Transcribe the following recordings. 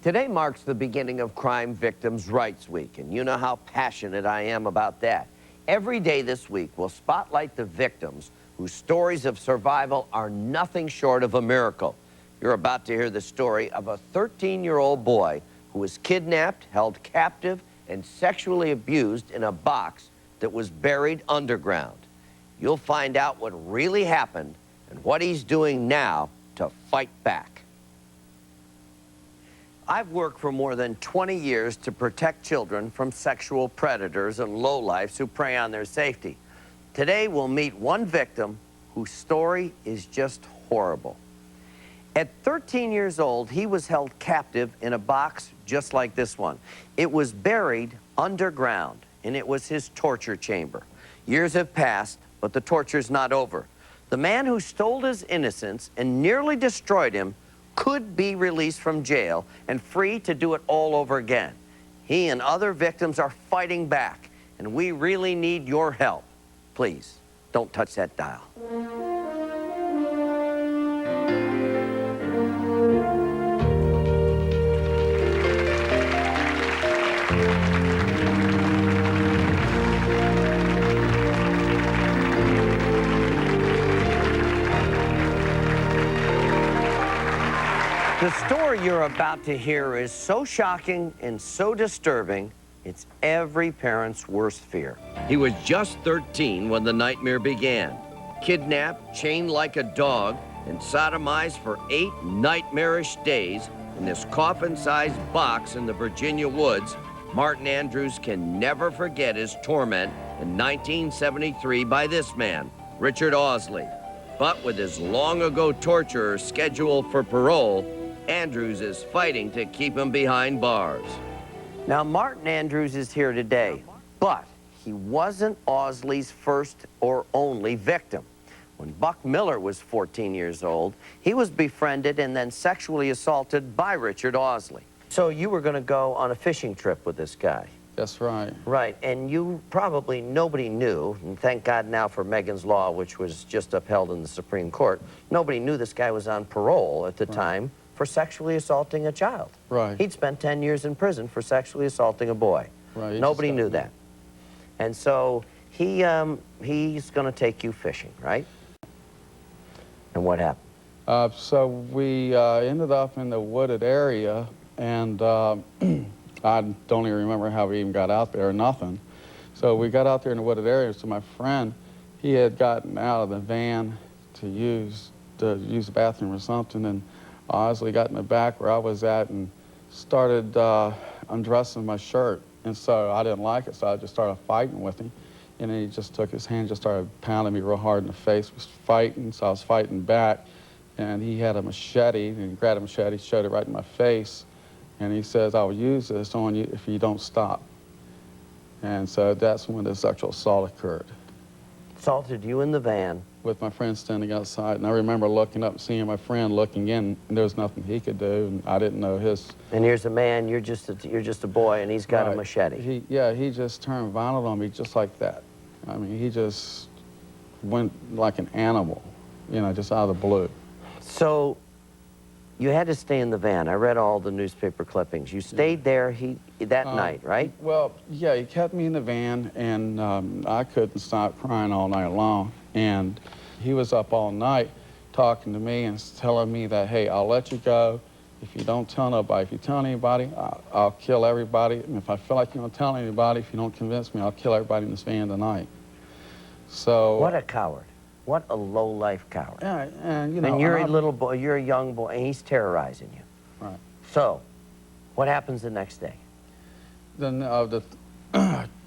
Today marks the beginning of Crime Victims' Rights Week, and you know how passionate I am about that. Every day this week, we'll spotlight the victims whose stories of survival are nothing short of a miracle. You're about to hear the story of a 13-year-old boy who was kidnapped, held captive, and sexually abused in a box that was buried underground. You'll find out what really happened and what he's doing now to fight back. I've worked for more than 20 years to protect children from sexual predators and lowlifes who prey on their safety. Today, we'll meet one victim whose story is just horrible. At 13 years old, he was held captive in a box just like this one. It was buried underground, and it was his torture chamber. Years have passed, but the torture's not over. The man who stole his innocence and nearly destroyed him could be released from jail and free to do it all over again. He and other victims are fighting back, and we really need your help. Please, don't touch that dial. The story you're about to hear is so shocking and so disturbing, it's every parent's worst fear. He was just 13 when the nightmare began. Kidnapped, chained like a dog, and sodomized for 8 nightmarish days in this coffin-sized box in the Virginia woods, Martin Andrews can never forget his torment in 1973 by this man, Richard Ausley. But with his long-ago torturer scheduled for parole, Andrews is fighting to keep him behind bars. Now, Martin Andrews is here today, but he wasn't Ausley's first or only victim. When Buck Miller was 14 years old, he was befriended and then sexually assaulted by Richard Ausley. So you were going to go on a fishing trip with this guy. That's right. Right, and you probably, nobody knew, and thank God now for Megan's Law, which was just upheld in the Supreme Court, nobody knew this guy was on parole at the time for sexually assaulting a child. Right. He'd spent 10 years in prison for sexually assaulting a boy. Right. Nobody knew that. And so he's going to take you fishing, right? And what happened? So we ended up in the wooded area, and I don't even remember how we even got out there or nothing. So we got out there in the wooded area, so my friend, he had gotten out of the van to use the bathroom or something, and Ausley got in the back where I was at and started undressing my shirt. And so I didn't like it, so I just started fighting with him. And then he just took his hand, just started pounding me real hard in the face. We was fighting, so I was fighting back. And he had a machete, and he grabbed a machete, showed it right in my face. And he says, I will use this on you if you don't stop. And so that's when the sexual assault occurred. Assaulted you in the van. With my friend standing outside, and I remember looking up and seeing my friend looking in, and there was nothing he could do, and I didn't know his. And here's a man, you're just a boy, and he's got a machete. He just turned violent on me just like that. I mean, he just went like an animal, you know, just out of the blue. So you had to stay in the van. I read all the newspaper clippings. You stayed there that night, right? Well, yeah, he kept me in the van, and I couldn't stop crying all night long. And he was up all night talking to me and telling me that, hey, I'll let you go if you don't tell nobody. If you tell anybody, I'll kill everybody. And if I feel like you're going to tell anybody, if you don't convince me, I'll kill everybody in this van tonight. So... What a coward. What a low-life coward. Yeah, and, you know... And you're a little boy, you're a young boy, and he's terrorizing you. Right. So, what happens the next day? Then a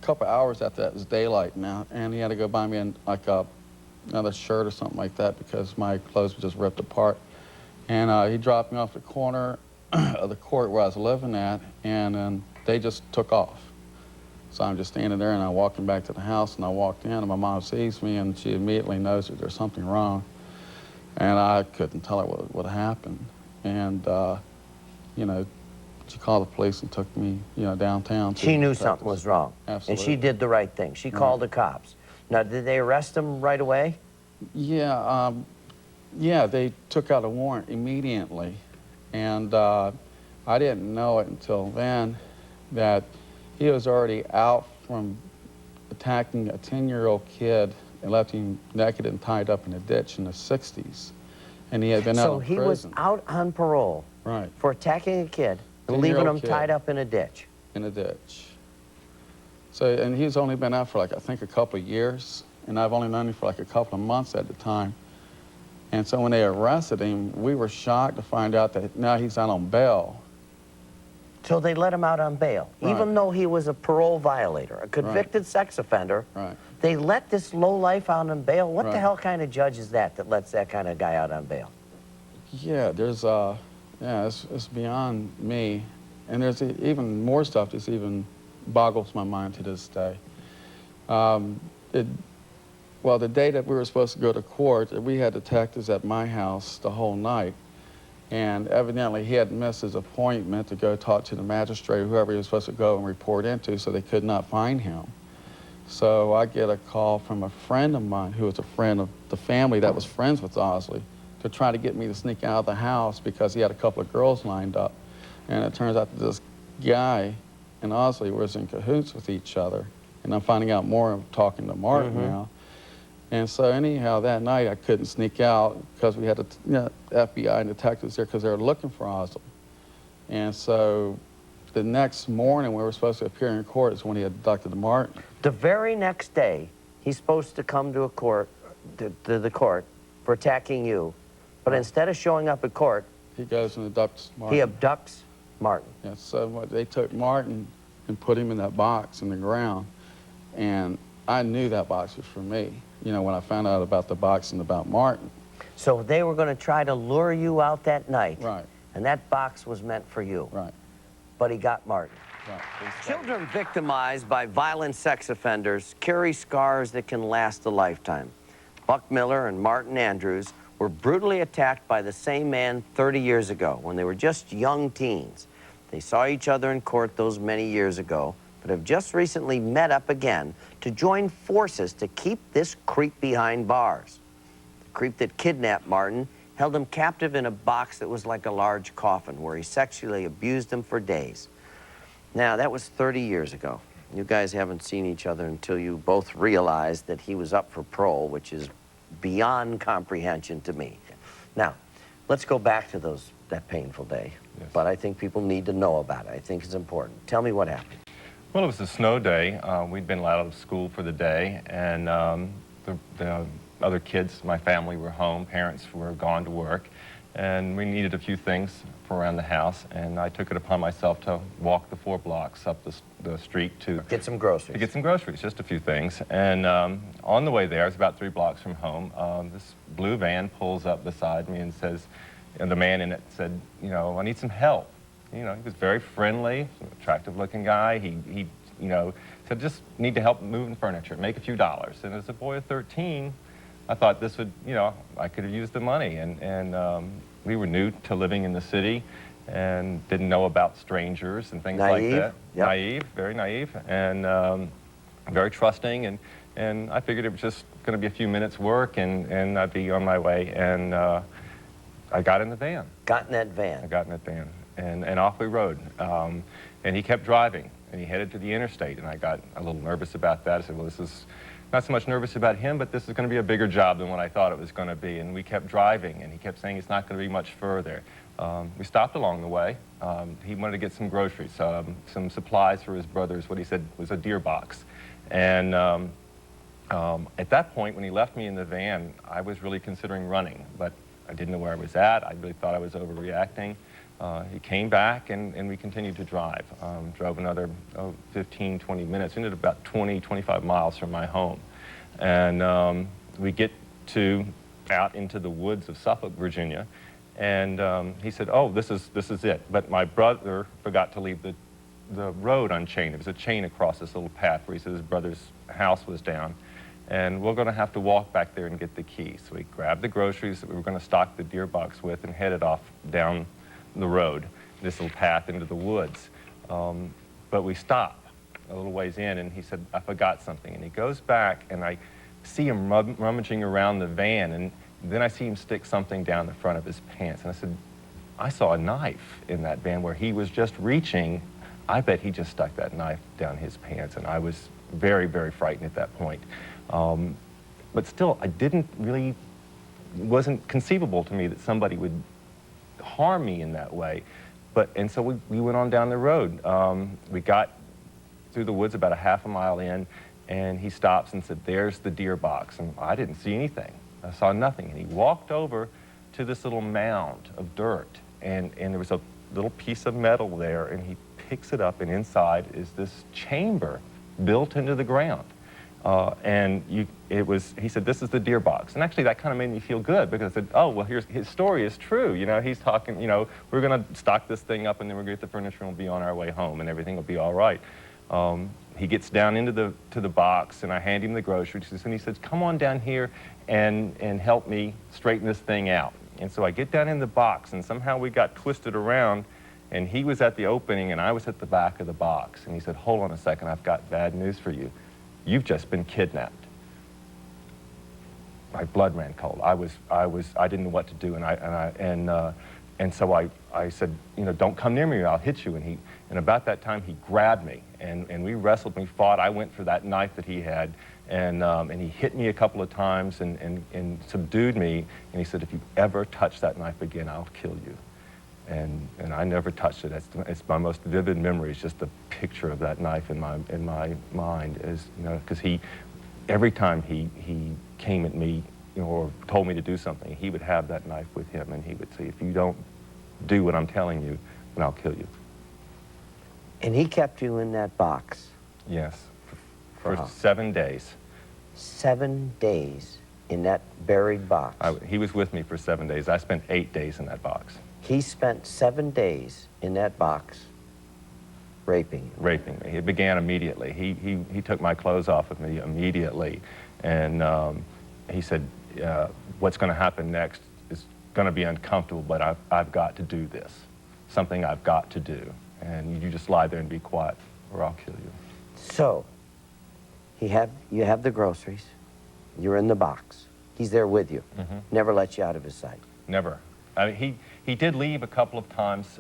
couple hours after that, it was daylight now, and he had to go buy me another shirt or something like that because my clothes were just ripped apart. And he dropped me off the corner of the court where I was living at, and they just took off. So I'm just standing there, and I'm walking back to the house, and I walked in, and my mom sees me, and she immediately knows that there's something wrong. And I couldn't tell her what happened. And, you know, she called the police and took me, you know, downtown. She knew something was wrong. Absolutely. And she did the right thing. She called the cops. Now, did they arrest him right away? Yeah, yeah, they took out a warrant immediately. And I didn't know it until then that he was already out from attacking a 10-year-old kid and left him naked and tied up in a ditch in the 60s. And he had been out of prison. So he was out on parole Right. for attacking a kid and leaving him tied up in a ditch. In a ditch. So, and he's only been out for like, I think, a couple of years, and I've only known him for like a couple of months at the time. And so when they arrested him, we were shocked to find out that now he's out on bail. So they let him out on bail, Right. even though he was a parole violator, a convicted sex offender. Right. They let this lowlife out on bail. What the Right. hell kind of judge is that lets that kind of guy out on bail? Yeah, there's, yeah, it's beyond me. And there's even more stuff that's even boggles my mind to this day. Well, the day that we were supposed to go to court, we had detectives at my house the whole night. And evidently he had missed his appointment to go talk to the magistrate or whoever he was supposed to go and report into, so they could not find him. So I get a call from a friend of mine who was a friend of the family that was friends with Ausley to try to get me to sneak out of the house because he had a couple of girls lined up. And it turns out that this guy and Ausley was in cahoots with each other. And I'm finding out more of talking to Martin now. And so anyhow, that night I couldn't sneak out because we had the FBI and detectives there because they were looking for Ausley. And so the next morning we were supposed to appear in court is when he abducted Martin. The very next day, he's supposed to come to a court, to the court, for attacking you. But instead of showing up at court, he goes and abducts Martin. He abducts Martin. Yeah, so they took Martin and put him in that box in the ground. And I knew that box was for me, you know, when I found out about the box and about Martin. So they were going to try to lure you out that night. Right. And that box was meant for you. Right. But he got Martin. Right. Children victimized by violent sex offenders carry scars that can last a lifetime. Buck Miller and Martin Andrews were brutally attacked by the same man 30 years ago when they were just young teens. They saw each other in court those many years ago, but have just recently met up again to join forces to keep this creep behind bars. The creep that kidnapped Martin held him captive in a box that was like a large coffin where he sexually abused him for days. Now, that was 30 years ago. You guys haven't seen each other until you both realized that he was up for parole, which is beyond comprehension to me. Now, let's go back to that painful day. Yes. But I think people need to know about it. I think it's important. Tell me what happened. Well, it was a snow day. We'd been out of school for the day, and the other kids, my family, were home. Parents were gone to work, and we needed a few things for around the house, and I took it upon myself to walk the 4 blocks up the street to Get some groceries. to get some groceries, just a few things. And on the way there, it's about 3 blocks from home, this blue van pulls up beside me and says, and the man in it said, you know, I need some help. You know, he was very friendly, attractive-looking guy. He you know, said, just need to help moving furniture, make a few dollars. And as a boy of 13, I thought this would, you know, I could have used the money. And we were new to living in the city and didn't know about strangers and things like that. Yep. Naive, very naive, and very trusting. And I figured it was just going to be a few minutes work, and I'd be on my way. And I got in the van. Got in that van. I got in that van, and off we rode. And he kept driving, and he headed to the interstate, and I got a little nervous about that. I said, well, this is not so much nervous about him, but this is going to be a bigger job than what I thought it was going to be. And we kept driving, and he kept saying it's not going to be much further. We stopped along the way. He wanted to get some groceries, some supplies for his brothers, what he said was a deer box. And at that point, when he left me in the van, I was really considering running, but I didn't know where I was at. I really thought I was overreacting. He came back, and we continued to drive. Drove another 15, 20 minutes. We ended about 20, 25 miles from my home. And we get out into the woods of Suffolk, Virginia. And he said, oh, this is it. But my brother forgot to leave the road unchained. There was a chain across this little path where he said his brother's house was down. And we're going to have to walk back there and get the key. So we grabbed the groceries that we were going to stock the deer box with and headed off down the road, this little path into the woods. But we stopped a little ways in, and he said, I forgot something. And he goes back, and I see him rummaging around the van, and then I see him stick something down the front of his pants. And I said, I saw a knife in that van where he was just reaching. I bet he just stuck that knife down his pants, and I was very, very frightened at that point. But still, wasn't conceivable to me that somebody would harm me in that way. And so we went on down the road. We got through the woods about a half a mile in, and he stops and said, "There's the deer box." And I didn't see anything. I saw nothing. And he walked over to this little mound of dirt, and there was a little piece of metal there, and he picks it up, and inside is this chamber built into the ground. He said, "This is the deer box." And actually that kind of made me feel good, because I said, oh, well, his story is true. You know, he's talking, you know, we're going to stock this thing up, and then we're going to get the furniture, and we'll be on our way home, and everything will be all right. He gets down into the box, and I hand him the groceries, and he says, "Come on down here and help me straighten this thing out." And so I get down in the box, and somehow we got twisted around, and he was at the opening, and I was at the back of the box. And he said, "Hold on a second, I've got bad news for you. You've just been kidnapped." My blood ran cold. I didn't know what to do, and so I said, "You know, don't come near me, or I'll hit you." And about that time, he grabbed me, and we wrestled, we fought. I went for that knife that he had, and he hit me a couple of times and subdued me. And he said, "If you ever touch that knife again, I'll kill you." And I never touched it. It's my most vivid memory. It's just the picture of that knife in my mind. Is, you know, because every time he came at me, you know, or told me to do something, he would have that knife with him, and he would say, "If you don't do what I'm telling you, then I'll kill you." And he kept you in that box? Yes, for 7 days. 7 days in that buried box? He was with me for 7 days. I spent 8 days in that box. He spent 7 days in that box raping you? Raping me. It began immediately. He took my clothes off of me immediately, and he said, "What's going to happen next is going to be uncomfortable, but I've got to do this. Something I've got to do. And you just lie there and be quiet, or I'll kill you." So, you have the groceries. You're in the box. He's there with you. Mm-hmm. Never lets you out of his sight. Never. I mean, he did leave a couple of times.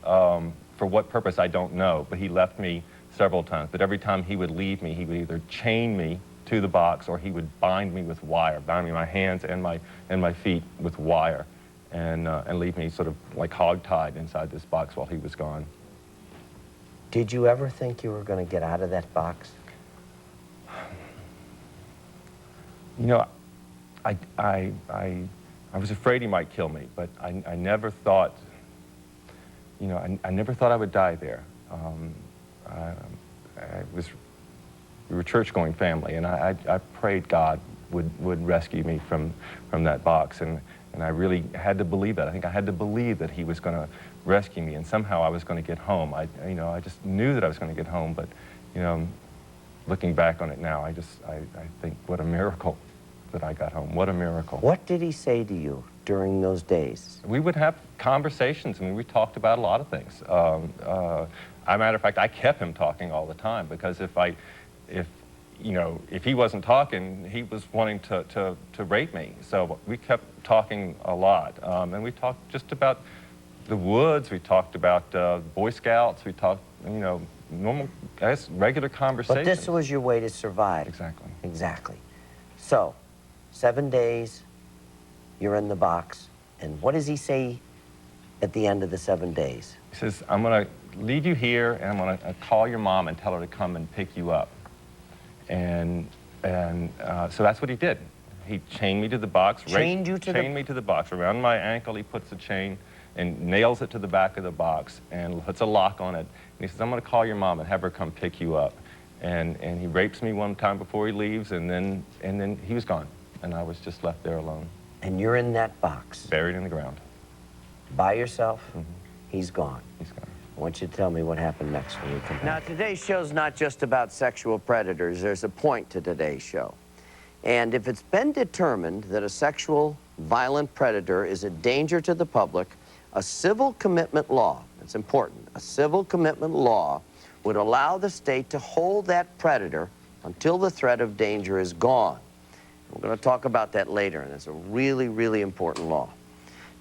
For what purpose, I don't know, but he left me several times. But every time he would leave me, he would either chain me to the box, or he would bind me with wire, bind me my hands and my feet with wire, and leave me sort of like hog-tied inside this box while he was gone. Did you ever think you were going to get out of that box? You know, I was afraid he might kill me, but I never thought, you know, I never thought I would die there. We were a church-going family, and I prayed God would rescue me from that box, and I really had to believe that. I think I had to believe that he was going to rescue me, and somehow I was going to get home. I just knew that I was going to get home, but, you know, looking back on it now, I think what a miracle that I got home. What a miracle. What did he say to you during those days? We would have conversations, and we talked about a lot of things. As a matter of fact, I kept him talking all the time, because if he wasn't talking, he was wanting to rape me. So we kept talking a lot, and we talked just about the woods. We talked about Boy Scouts. We talked, you know, normal, I guess, regular conversations. But this was your way to survive. Exactly. Exactly. So, 7 days, you're in the box, and what does he say at the end of the 7 days? He says, "I'm going to leave you here, and I'm going to call your mom and tell her to come and pick you up." And so that's what he did. He chained me to the box. Chained me to the box. Around my ankle, he puts a chain and nails it to the back of the box and puts a lock on it. And he says, "I'm going to call your mom and have her come pick you up." And he rapes me one time before he leaves, and then he was gone. And I was just left there alone. And you're in that box. Buried in the ground. By yourself? Mm-hmm. He's gone. He's gone. I want you to tell me what happened next when you come back. Now, today's show's not just about sexual predators. There's a point to today's show. And if it's been determined that a sexual violent predator is a danger to the public, a civil commitment law, it's important, a civil commitment law would allow the state to hold that predator until the threat of danger is gone. We're going to talk about that later, and it's a really, really important law.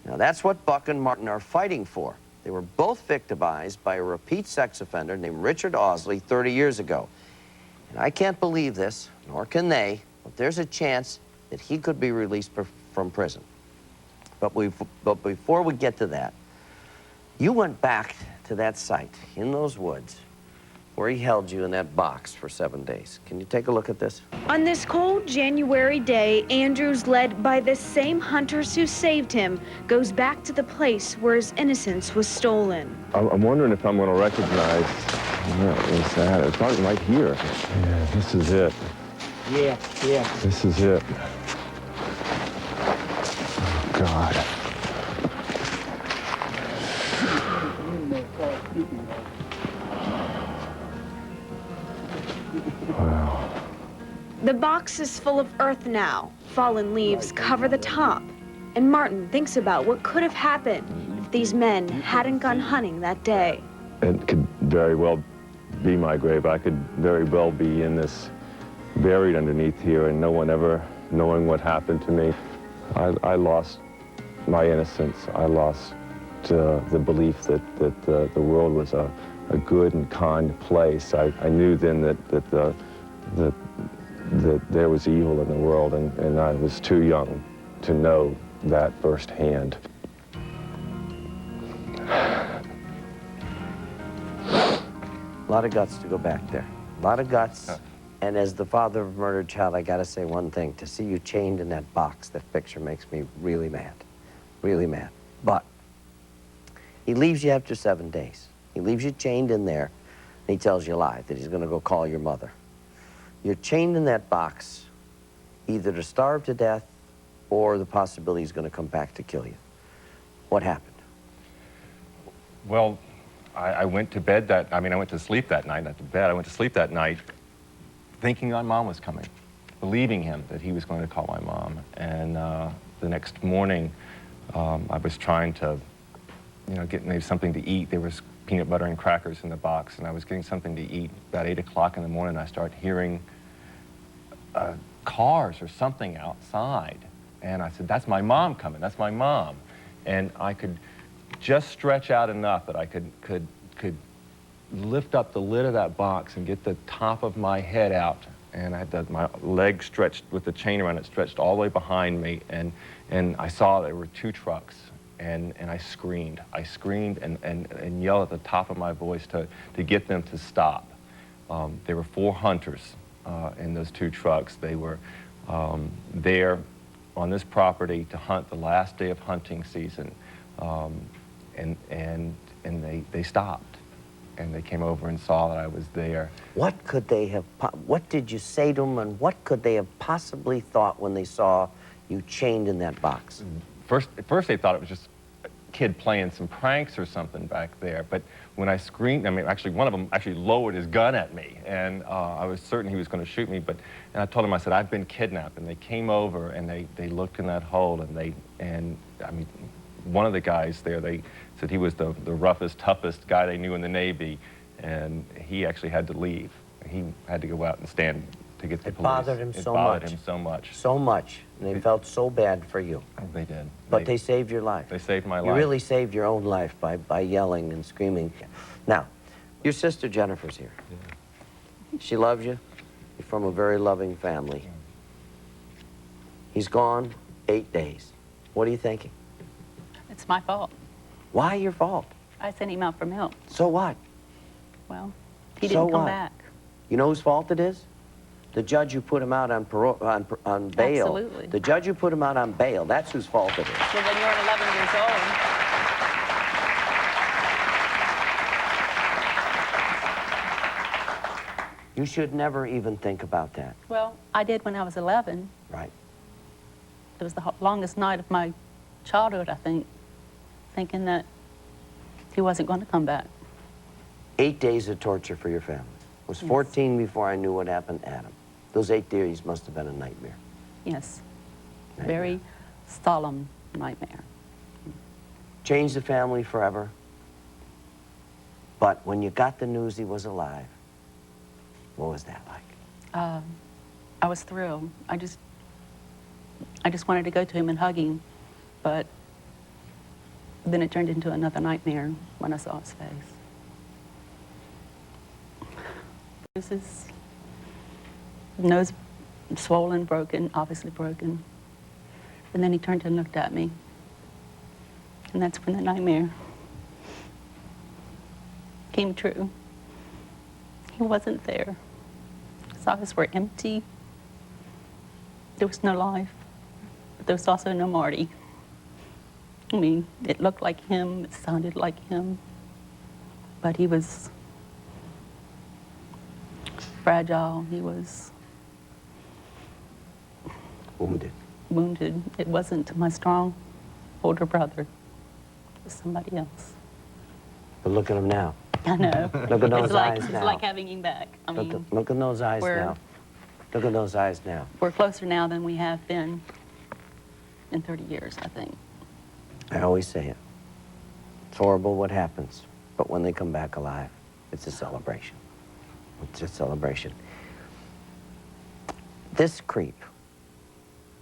Now, that's what Buck and Martin are fighting for. They were both victimized by a repeat sex offender named Richard Ausley 30 years ago. And I can't believe this, nor can they, but there's a chance that he could be released from prison. But before we get to that, you went back to that site in those woods where he held you in that box for 7 days. Can you take a look at this? On this cold January day, Andrews, led by the same hunters who saved him, goes back to the place where his innocence was stolen. I'm wondering if I'm going to recognize where is that? It's probably right here. Yeah, this is it. Yeah. This is it. Oh, God. Wow. The box is full of earth now. Fallen leaves cover the top. And Martin thinks about what could have happened if these men hadn't gone hunting that day. It could very well be my grave. I could very well be in this, buried underneath here, and no one ever knowing what happened to me. I lost my innocence. I lost the belief that the world was a good and kind place. I knew then that there was evil in the world, and I was too young to know that firsthand. A lot of guts to go back there. A lot of guts. And as the father of a murdered child, I gotta say one thing. To see you chained in that box, that picture makes me really mad. Really mad. But he leaves you after 7 days. He leaves you chained in there, and he tells you a lie, that he's gonna go call your mother. You're chained in that box, either to starve to death or the possibility he's gonna come back to kill you. What happened? Well, I went to bed I went to sleep that night, not to bed. I went to sleep that night thinking my mom was coming, believing him that he was going to call my mom. And the next morning, I was trying to, get maybe something to eat. There was peanut butter and crackers in the box, and I was getting something to eat. About 8 o'clock in the morning, I start hearing cars or something outside. And I said, that's my mom coming, that's my mom. And I could just stretch out enough that I could lift up the lid of that box and get the top of my head out. And I had my leg stretched with the chain around it, stretched all the way behind me. And I saw there were 2 trucks. And I screamed. I screamed and yelled at the top of my voice to get them to stop. There were 4 hunters in those 2 trucks. They were there on this property to hunt the last day of hunting season. And they stopped. And they came over and saw that I was there. What did you say to them, and what could they have possibly thought when they saw you chained in that box? At first they thought it was just a kid playing some pranks or something back there. But when I screamed, actually one of them actually lowered his gun at me, and I was certain he was going to shoot me. And I told him, I said, I've been kidnapped. And they came over and they looked in that hole, and one of the guys there, they said he was the roughest, toughest guy they knew in the Navy, and he actually had to leave. He had to go out and stand to get the police. It bothered him so much. It bothered him so much. So much. And they felt so bad for you. They did. But they saved your life. They saved my life. You really saved your own life by yelling and screaming. Now, your sister Jennifer's here. Yeah. She loves you. You're from a very loving family. Yeah. He's gone 8 days. What are you thinking? It's my fault. Why your fault? I sent him out for milk. So what? Well, he didn't come back. You know whose fault it is? The judge who put him out on parole, on bail. Absolutely. The judge who put him out on bail, that's whose fault it is. Well, when you're 11 years old. You should never even think about that. Well, I did when I was 11. Right. It was the longest night of my childhood, I think, thinking that he wasn't going to come back. 8 days of torture for your family. I was 14 before I knew what happened to Adam. Those 8 days must have been a nightmare. Yes. Nightmare. Very solemn nightmare. Changed the family forever. But when you got the news he was alive, what was that like? I was thrilled. I just wanted to go to him and hug him, but Then it turned into another nightmare when I saw his face. Bruises, nose swollen, broken, obviously broken. And then he turned and looked at me. And that's when the nightmare came true. He wasn't there. His eyes were empty. There was no life, but there was also no Marty. I mean, it looked like him, it sounded like him, but he was fragile. He was Wounded. wounded. It wasn't my strong older brother. It was somebody else. But look at him now. I know. Look at those eyes It's now. like having him back. I mean, Look at those eyes we're- now. Look at those eyes now. we're closer now than we have been in 30 years, I think. I always say it. It's horrible what happens, but when they come back alive, it's a celebration. It's a celebration. This creep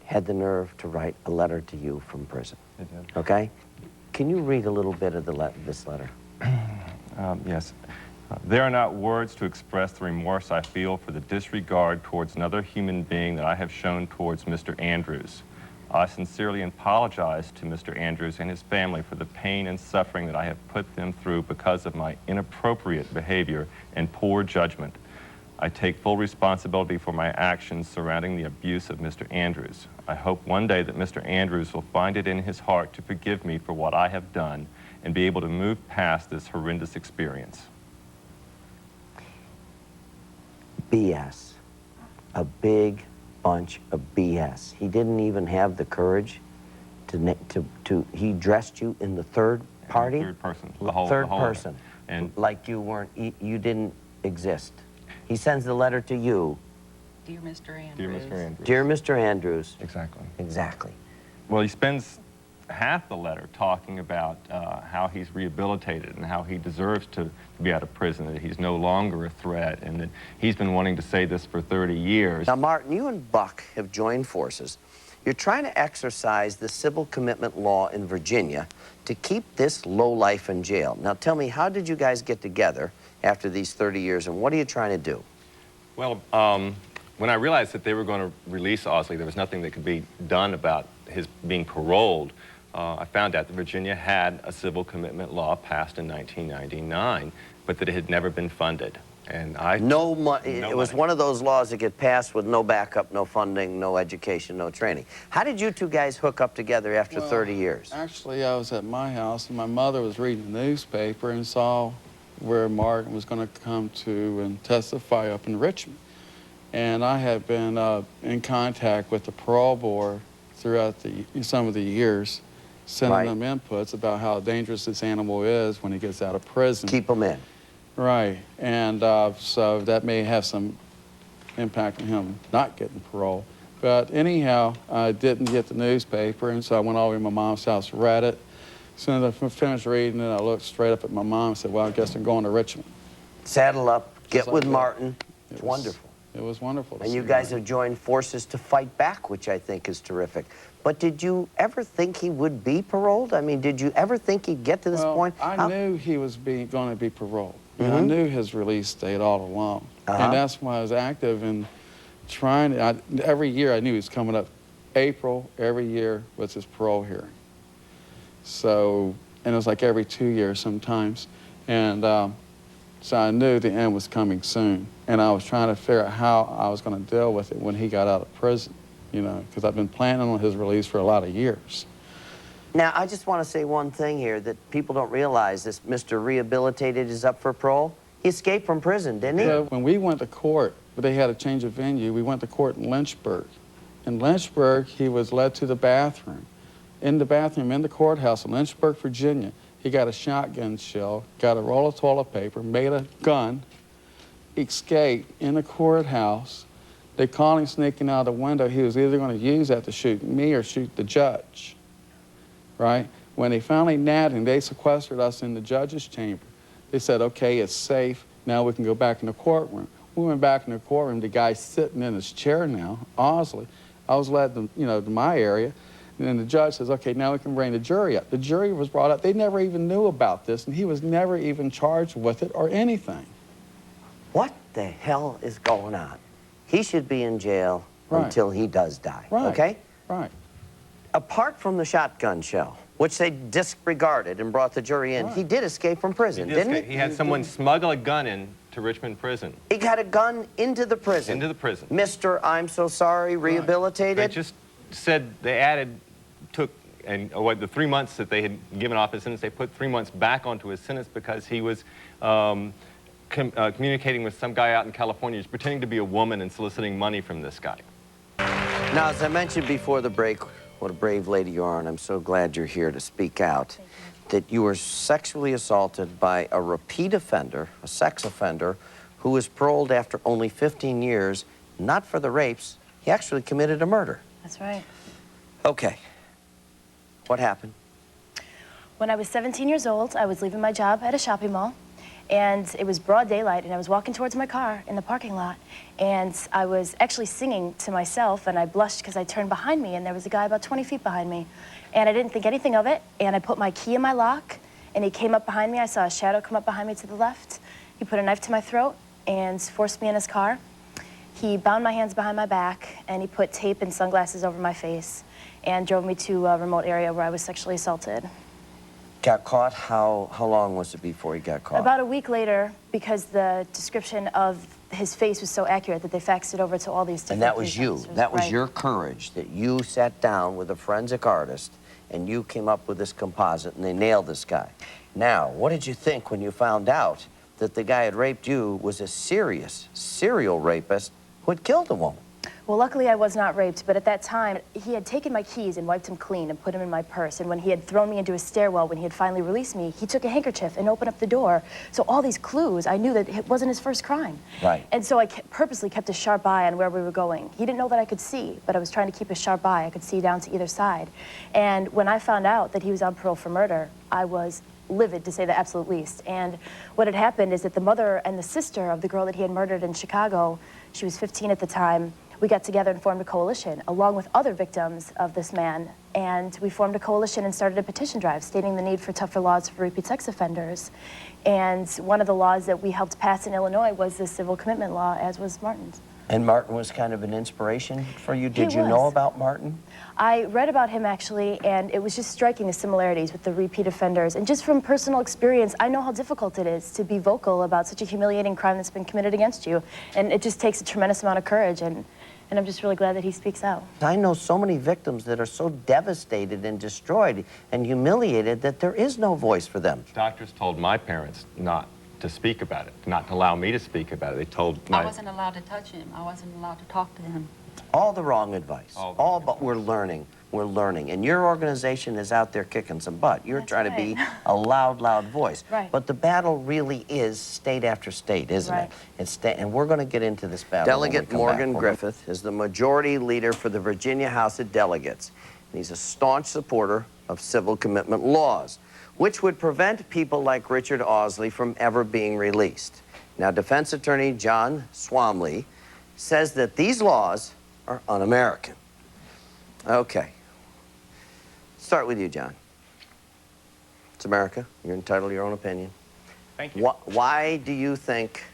had the nerve to write a letter to you from prison. It did. Okay? Can you read a little bit of this letter? Yes. There are not words to express the remorse I feel for the disregard towards another human being that I have shown towards Mr. Andrews. I sincerely apologize to Mr. Andrews and his family for the pain and suffering that I have put them through because of my inappropriate behavior and poor judgment. I take full responsibility for my actions surrounding the abuse of Mr. Andrews. I hope one day that Mr. Andrews will find it in his heart to forgive me for what I have done and be able to move past this horrendous experience. BS. A big bunch of BS. He didn't even have the courage he dressed you in the third party? Third person. Third person. And like you weren't, you didn't exist. He sends the letter to you. Dear Mr. Andrews. dear Mr. Andrews. Dear Mr. Andrews. Exactly. Exactly. Well, he spends half the letter talking about how he's rehabilitated and how he deserves to be out of prison, that he's no longer a threat, and that he's been wanting to say this for 30 years. Now, Martin, you and Buck have joined forces. You're trying to exercise the civil commitment law in Virginia to keep this lowlife in jail. Now, tell me, how did you guys get together after these 30 years, and what are you trying to do? Well, when I realized that they were going to release Ausley, there was nothing that could be done about his being paroled. I found out that Virginia had a civil commitment law passed in 1999, but that it had never been funded. And No money. It was one of those laws that get passed with no backup, no funding, no education, no training. How did you two guys hook up together after 30 years? Actually, I was at my house, and my mother was reading the newspaper and saw where Martin was going to come to and testify up in Richmond. And I had been in contact with the parole board throughout some of the years, sending them inputs about how dangerous this animal is when he gets out of prison. Keep him in. Right, and so that may have some impact on him not getting parole. But anyhow, I didn't get the newspaper, and so I went all the way to my mom's house, read it. As soon as I finished reading it, I looked straight up at my mom and said, well, I guess I'm going to Richmond. Saddle up, get with that. Martin. It's wonderful. It was wonderful to And see you guys Martin. have joined forces to fight back, which I think is terrific. But did you ever think he would be paroled? I mean, did you ever think he'd get to this point? I knew he was going to be paroled. I knew his release date all along. And that's why I was active in trying to, every year I knew he was coming up. April, every year was his parole hearing. So, and it was like every 2 years sometimes. And so I knew the end was coming soon. And I was trying to figure out how I was going to deal with it when he got out of prison, you know, because I've been planning on his release for a lot of years. Now, I just want to say one thing here that people don't realize. This Mr. Rehabilitated is up for parole. He escaped from prison, didn't he? Yeah, when we went to court, but they had a change of venue, we went to court in Lynchburg. In Lynchburg, he was led to the bathroom. In the bathroom, in the courthouse in Lynchburg, Virginia, he got a shotgun shell, got a roll of toilet paper, made a gun, escaped in the courthouse. They caught him sneaking out the window. He was either going to use that to shoot me or shoot the judge, right? When they finally nabbed him, they sequestered us in the judge's chamber. They said, okay, it's safe. Now we can go back in the courtroom. We went back in the courtroom. The guy's sitting in his chair now, Ausley. I was led to, to my area. And then the judge says, okay, now we can bring the jury up. The jury was brought up. They never even knew about this, and he was never even charged with it or anything. What the hell is going on? He should be in jail until he does die, okay? Right. Apart from the shotgun shell, which they disregarded and brought the jury in, he did escape from prison, didn't he? He had someone smuggle a gun in to Richmond prison. He got a gun into the prison. Into the prison. Mr. I'm so sorry, rehabilitated. They just said they the 3 months that they had given off his sentence, they put 3 months back onto his sentence because he was communicating with some guy out in California. He was pretending to be a woman and soliciting money from this guy. Now, as I mentioned before the break, what a brave lady you are, and I'm so glad you're here to speak out, that you were sexually assaulted by a repeat offender, a sex offender, who was paroled after only 15 years, not for the rapes. He actually committed a murder. That's right. Okay. What happened? When I was 17 years old, I was leaving my job at a shopping mall, and it was broad daylight, and I was walking towards my car in the parking lot, and I was actually singing to myself, and I blushed because I turned behind me, and there was a guy about 20 feet behind me, and I didn't think anything of it, and I put my key in my lock, and he came up behind me. I saw a shadow come up behind me to the left. He put a knife to my throat and forced me in his car. He bound my hands behind my back, and he put tape and sunglasses over my face and drove me to a remote area where I was sexually assaulted. Got caught? How long was it before he got caught? About a week later, because the description of his face was so accurate that they faxed it over to all these different And that was police you. officers. That was Right. your courage, that you sat down with a forensic artist and you came up with this composite and they nailed this guy. Now, what did you think when you found out that the guy had raped you was a serious serial rapist who had killed a woman? Well, luckily I was not raped, but at that time, he had taken my keys and wiped them clean and put them in my purse. And when he had thrown me into a stairwell, when he had finally released me, he took a handkerchief and opened up the door. So all these clues, I knew that it wasn't his first crime. Right. And so I purposely kept a sharp eye on where we were going. He didn't know that I could see, but I was trying to keep a sharp eye. I could see down to either side. And when I found out that he was on parole for murder, I was livid, to say the absolute least. And what had happened is that the mother and the sister of the girl that he had murdered in Chicago, she was 15 at the time, we got together and formed a coalition, along with other victims of this man. And we formed a coalition and started a petition drive stating the need for tougher laws for repeat sex offenders. And one of the laws that we helped pass in Illinois was the civil commitment law, as was Martin's. And Martin was kind of an inspiration for you. Did He you know was. about Martin? I read about him, actually, and it was just striking, the similarities with the repeat offenders. And just from personal experience, I know how difficult it is to be vocal about such a humiliating crime that's been committed against you. And it just takes a tremendous amount of courage, and I'm just really glad that he speaks out. I know so many victims that are so devastated and destroyed and humiliated that there is no voice for them. Doctors told my parents not to speak about it, not to allow me to speak about it. They told I wasn't allowed to touch him. I wasn't allowed to talk to him. All the wrong advice. All the wrong but we're learning. We're learning. And your organization is out there kicking some butt. You're That's trying right. to be a loud voice. Right. But the battle really is state after state, isn't Right. it? It's and we're going to get into this battle. Delegate Morgan Griffith is the majority leader for the Virginia House of Delegates. And he's a staunch supporter of civil commitment laws, which would prevent people like Richard Ausley from ever being released. Now, defense attorney John Walsh says that these laws are un-American. Okay. Start with you, John. It's America. You're entitled to your own opinion. Thank you. Why do you think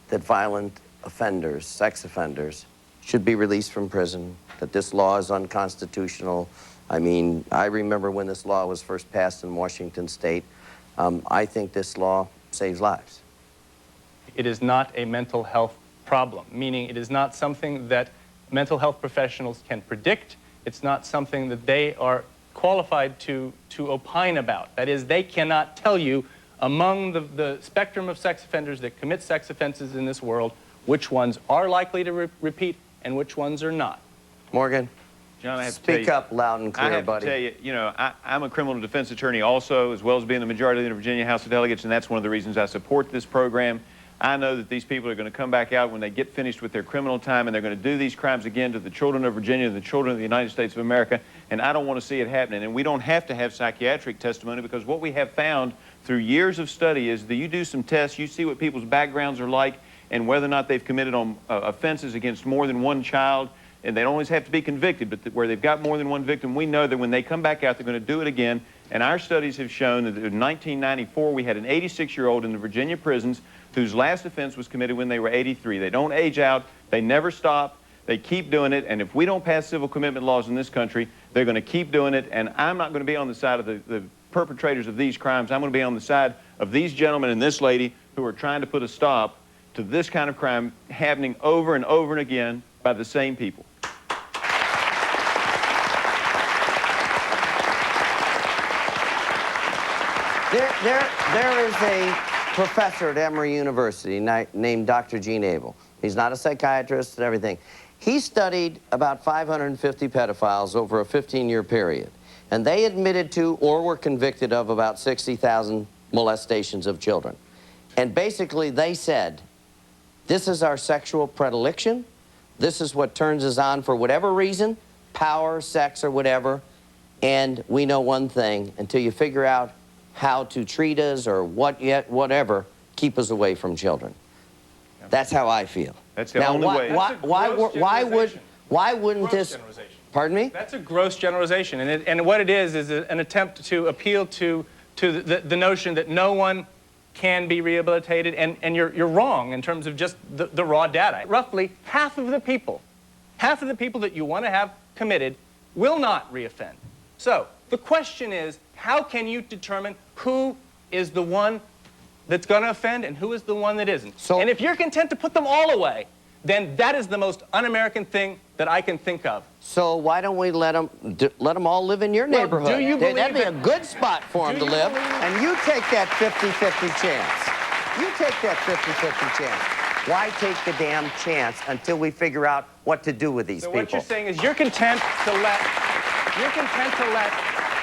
that violent offenders, sex offenders, should be released from prison, that this law is unconstitutional? I mean, I remember when this law was first passed in Washington State. I think this law saves lives. It is not a mental health problem, meaning it is not something that mental health professionals can predict. It's not something that they are qualified to opine about. That is, they cannot tell you among the spectrum of sex offenders that commit sex offenses in this world, which ones are likely to repeat and which ones are not. Morgan, John, I have to tell speak you, up loud and clear, I have buddy. to tell you, you know, I'm a criminal defense attorney also, as well as being the majority leader of the Virginia House of Delegates, and that's one of the reasons I support this program. I know that these people are going to come back out when they get finished with their criminal time, and they're going to do these crimes again to the children of Virginia, the children of the United States of America, and I don't want to see it happening. And we don't have to have psychiatric testimony, because what we have found through years of study is that you do some tests, you see what people's backgrounds are like, and whether or not they've committed on offenses against more than one child, and they don't always have to be convicted, but where they've got more than one victim, we know that when they come back out, they're going to do it again. And our studies have shown that in 1994, we had an 86-year-old in the Virginia prisons whose last offense was committed when they were 83. They don't age out. They never stop. They keep doing it. And if we don't pass civil commitment laws in this country, they're going to keep doing it. And I'm not going to be on the side of the perpetrators of these crimes. I'm going to be on the side of these gentlemen and this lady who are trying to put a stop to this kind of crime happening over and over and again by the same people. There is a professor at Emory University named Dr. Gene Abel. He's not a psychiatrist and everything. He studied about 550 pedophiles over a 15-year period, and they admitted to or were convicted of about 60,000 molestations of children. And basically they said, this is our sexual predilection, this is what turns us on for whatever reason, power, sex, or whatever, and we know one thing, until you figure out how to treat us or whatever, keep us away from children. That's how I feel. That's the only way. Why wouldn't this? Pardon me? That's a gross generalization, and what it is an attempt to appeal to the notion that no one can be rehabilitated, and you're wrong in terms of just the raw data. Roughly half of the people that you want to have committed will not reoffend. So the question is, how can you determine who is the one that's going to offend and who is the one that isn't? And if you're content to put them all away, then that is the most un-American thing that I can think of. So why don't we let them all live in your neighborhood? Do you believe that'd be a good spot for them to live, and you take that 50-50 chance. You take that 50-50 chance. Why take the damn chance until we figure out what to do with these people? So what you're saying is you're content to let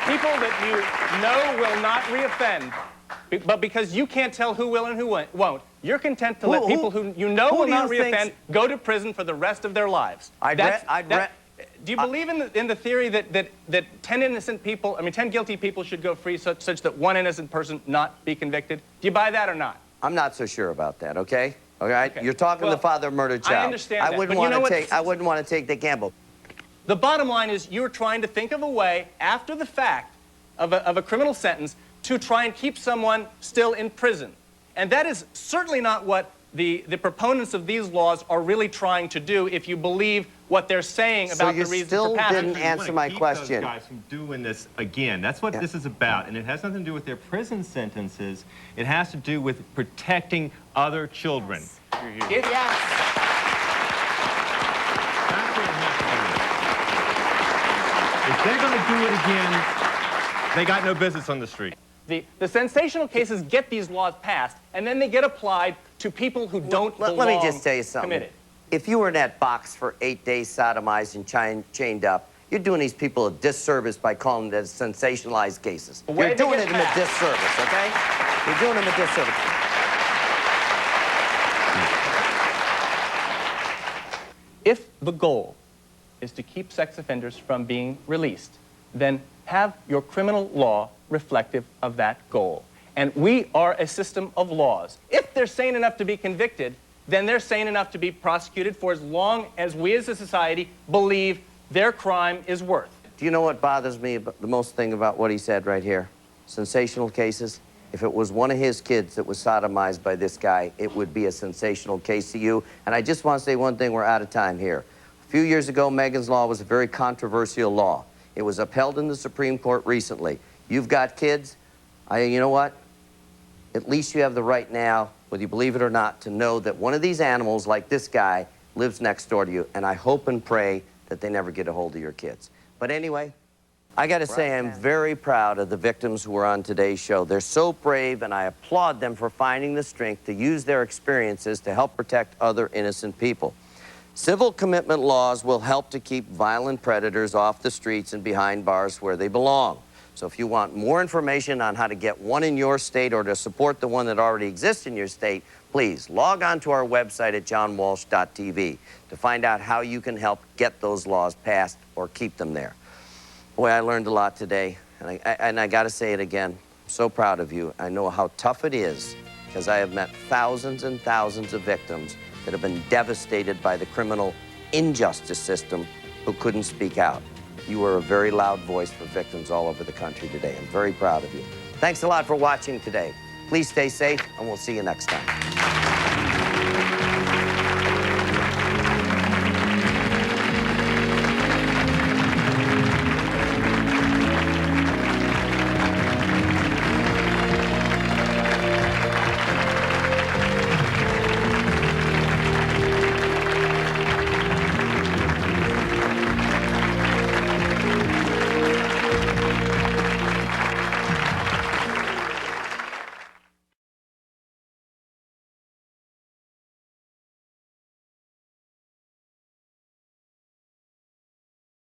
people that you know will not reoffend, but because you can't tell who will and who won't, you're content to let people who you know will not reoffend go to prison for the rest of their lives. Do you believe in the theory that 10 innocent people, 10 guilty people should go free such that one innocent person not be convicted? Do you buy that or not? I'm not so sure about that, okay? All right? You're talking the father of murdered child. I understand that. I wouldn't want to take the gamble. The bottom line is you're trying to think of a way, after the fact of a criminal sentence, to try and keep someone still in prison. And that is certainly not what the proponents of these laws are really trying to do, if you believe what they're saying about the reasons for passing. So you still didn't answer my question. Those guys from doing this again. That's what this is about, and it has nothing to do with their prison sentences. It has to do with protecting other children. Yes. If they're going to do it again, they got no business on the street. The sensational cases get these laws passed, and then they get applied to people who don't belong. Let me just tell you something. Committed. If you were in that box for 8 days sodomized and chained up, you're doing these people a disservice by calling them sensationalized cases. You're doing them a disservice, okay? You're doing them a disservice. If the goal is to keep sex offenders from being released, then have your criminal law reflective of that goal. And we are a system of laws. If they're sane enough to be convicted, then they're sane enough to be prosecuted for as long as we as a society believe their crime is worth. Do you know what bothers me the most thing about what he said right here? Sensational cases. If it was one of his kids that was sodomized by this guy, it would be a sensational case to you. And I just want to say one thing, we're out of time here. A few years ago, Megan's Law was a very controversial law. It was upheld in the Supreme Court recently. You've got kids, you know what? At least you have the right now, whether you believe it or not, to know that one of these animals, like this guy, lives next door to you, and I hope and pray that they never get a hold of your kids. But anyway, I got to say I'm very proud of the victims who were on today's show. They're so brave, and I applaud them for finding the strength to use their experiences to help protect other innocent people. Civil commitment laws will help to keep violent predators off the streets and behind bars where they belong. So if you want more information on how to get one in your state or to support the one that already exists in your state, please log on to our website at johnwalsh.tv to find out how you can help get those laws passed or keep them there. Boy, I learned a lot today, and I got to say it again. I'm so proud of you. I know how tough it is because I have met thousands and thousands of victims that have been devastated by the criminal injustice system who couldn't speak out. You are a very loud voice for victims all over the country today. I'm very proud of you. Thanks a lot for watching today. Please stay safe, and we'll see you next time.